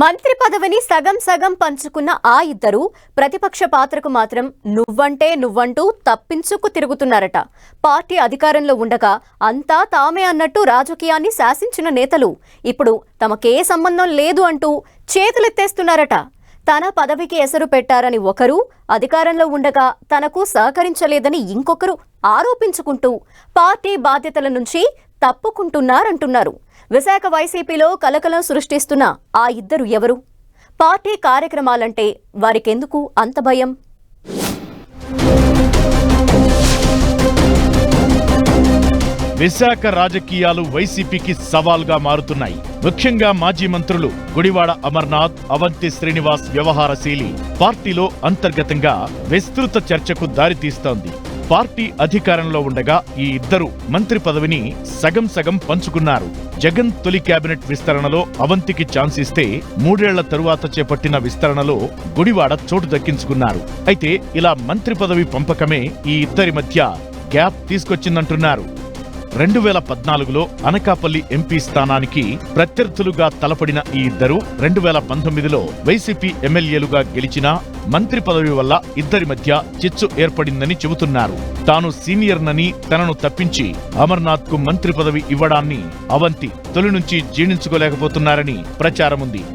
మంత్రి పదవిని సగం సగం పంచుకున్న ఆ ఇద్దరు ప్రతిపక్ష పాత్రకు మాత్రం నువ్వంటూ తప్పించుకు తిరుగుతున్నారట. పార్టీ అధికారంలో ఉండగా అంతా తామే అన్నట్టు రాజకీయాన్ని శాసించిన నేతలు ఇప్పుడు తమకే సంబంధం లేదు అంటూ చేతులెత్తేస్తున్నారట. తన పదవికి ఎసరు పెట్టారని ఒకరు, అధికారంలో ఉండగా తనకు సహకరించలేదని ఇంకొకరు ఆరోపించుకుంటూ పార్టీ బాధ్యతల నుంచి తప్పుకుంటున్నారంటున్నారు. విశాఖ వైసీపీలో కలకలం సృష్టిస్తున్న ఆ ఇద్దరు ఎవరు? పార్టీ కార్యక్రమాలంటే వారికెందుకు అంత భయం? విశాఖ రాజకీయాలు వైసీపీకి సవాల్గా మారుతున్నాయి. ముఖ్యంగా మాజీ మంత్రులు గుడివాడ అమర్నాథ్, అవంతి శ్రీనివాస్ వ్యవహార శైలి పార్టీలో అంతర్గతంగా విస్తృత చర్చకు దారితీస్తోంది. పార్టీ అధికారంలో ఉండగా ఈ ఇద్దరు మంత్రి పదవిని సగం సగం పంచుకున్నారు. జగన్ తొలి కేబినెట్ విస్తరణలో అవంతికి ఛాన్స్ ఇస్తే 3 ఏళ్ల తరువాత చేపట్టిన విస్తరణలో గుడివాడ చోటు దక్కించుకున్నారు. అయితే ఇలా మంత్రి పదవి పంపకమే ఈ ఇద్దరి మధ్య గ్యాప్ తీసుకొచ్చిందంటున్నారు. 2014లో అనకాపల్లి ఎంపీ స్థానానికి ప్రత్యర్థులుగా తలపడిన ఈ ఇద్దరు 2019లో వైసీపీ ఎమ్మెల్యేలుగా గెలిచినా మంత్రి పదవి వల్ల ఇద్దరి మధ్య చిచ్చు ఏర్పడిందని చెబుతున్నారు. తాను సీనియర్నని తనను తప్పించి అమర్నాథ్ కు మంత్రి పదవి ఇవ్వడాన్ని అవంతి తొలి నుంచి జీర్ణించుకోలేకపోతున్నారని ప్రచారముంది.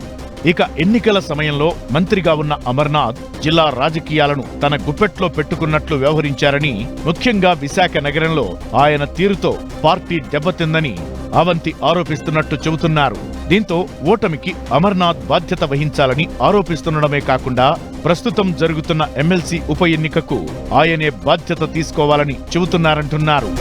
ఇక ఎన్నికల సమయంలో మంత్రిగా ఉన్న అమర్నాథ్ జిల్లా రాజకీయాలను తన గుప్పెట్లో పెట్టుకున్నట్లు వ్యవహరించారని, ముఖ్యంగా విశాఖ నగరంలో ఆయన తీరుతో పార్టీ దెబ్బతిందని అవంతి ఆరోపిస్తున్నట్టు చెబుతున్నారు. దీంతో ఓటమికి అమర్నాథ్ బాధ్యత వహించాలని ఆరోపిస్తుండడమే కాకుండా ప్రస్తుతం జరుగుతున్న ఎమ్మెల్సీ ఉప ఎన్నికకు ఆయనే బాధ్యత తీసుకోవాలని చెబుతున్నారంటున్నారు.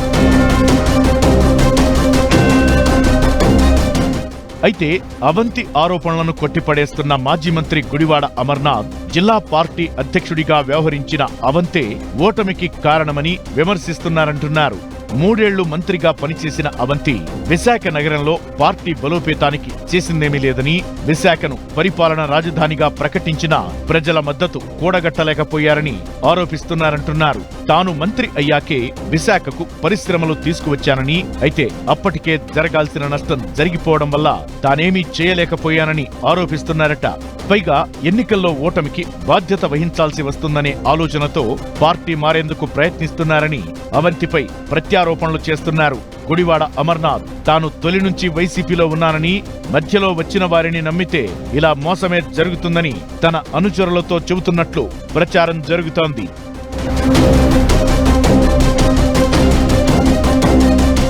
అయితే అవంతి ఆరోపణలను కొట్టిపడేస్తున్న మాజీ మంత్రి గుడివాడ అమర్నాథ్ జిల్లా పార్టీ అధ్యక్షుడిగా వ్యవహరించిన అవంతే ఓటమికి కారణమని విమర్శిస్తున్నారంటున్నారు. 3 ఏళ్లు మంత్రిగా పనిచేసిన అవంతి విశాఖ నగరంలో పార్టీ బలోపేతానికి చేసిందేమీ లేదని, విశాఖను పరిపాలన రాజధానిగా ప్రకటించినా ప్రజల మద్దతు కూడగట్టలేకపోయారని ఆరోపిస్తున్నారంటున్నారు. తాను మంత్రి అయ్యాకే విశాఖకు పరిశ్రమలు తీసుకువచ్చానని, అయితే అప్పటికే జరగాల్సిన నష్టం జరిగిపోవడం వల్ల తానేమీ చేయలేకపోయానని ఆరోపిస్తున్నారట. పైగా ఎన్నికల్లో ఓటమికి బాధ్యత వహించాల్సి వస్తుందనే ఆలోచనతో పార్టీ మారేందుకు ప్రయత్నిస్తున్నారని అవంతిపై ప్రత్యారోపణలు చేస్తున్నారు. గుడివాడ అమర్నాథ్ తాను తొలి నుంచి వైసీపీలో ఉన్నానని, మధ్యలో వచ్చిన వారిని నమ్మితే ఇలా మోసమే జరుగుతుందని తన అనుచరులతో చెబుతున్నట్లు ప్రచారం జరుగుతోంది.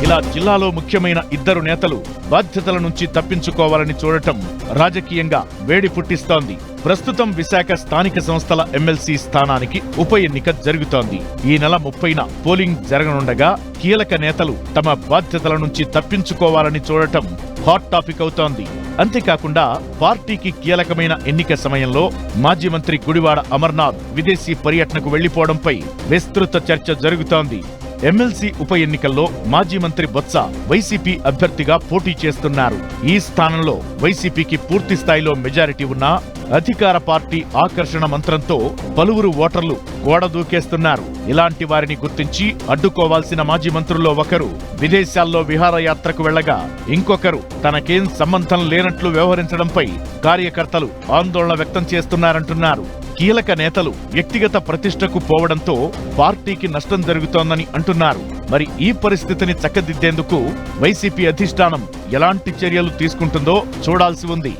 ఇలా జిల్లాలో ముఖ్యమైన ఇద్దరు నేతలు బాధ్యతల నుంచి తప్పించుకోవాలని చూడటం రాజకీయంగా వేడి పుట్టిస్తోంది. ప్రస్తుతం విశాఖ స్థానిక సంస్థల ఎమ్మెల్సీ స్థానానికి ఉప ఎన్నిక జరుగుతోంది. ఈ నెల 30న పోలింగ్ జరగనుండగా కీలక నేతలు తమ బాధ్యతల నుంచి తప్పించుకోవాలని చూడటం హాట్ టాపిక్ అవుతోంది. అంతేకాకుండా పార్టీకి కీలకమైన ఎన్నిక సమయంలో మాజీ మంత్రి గుడివాడ అమర్నాథ్ విదేశీ పర్యటనకు వెళ్లిపోవడంపై విస్తృత చర్చ జరుగుతోంది. ఎమ్మెల్సీ ఉప ఎన్నికల్లో మాజీ మంత్రి బొత్స వైసీపీ అభ్యర్థిగా పోటీ చేస్తున్నారు. ఈ స్థానంలో వైసీపీకి పూర్తి స్థాయిలో మెజారిటీ ఉన్నా అధికార పార్టీ ఆకర్షణ మంత్రంతో పలువురు ఓటర్లు గోడ దూకేస్తున్నారు. ఇలాంటి వారిని గుర్తించి అడ్డుకోవాల్సిన మాజీ మంత్రుల్లో ఒకరు విదేశాల్లో విహారయాత్రకు వెళ్లగా, ఇంకొకరు తనకేం సంబంధం లేనట్లు వ్యవహరించడంపై కార్యకర్తలు ఆందోళన వ్యక్తం చేస్తున్నారంటున్నారు. కీలక నేతలు వ్యక్తిగత ప్రతిష్టకు పోవడంతో పార్టీకి నష్టం జరుగుతోందని అంటున్నారు. మరి ఈ పరిస్థితిని చక్కదిద్దేందుకు వైసీపీ అధిష్టానం ఎలాంటి చర్యలు తీసుకుంటుందో చూడాల్సి ఉంది.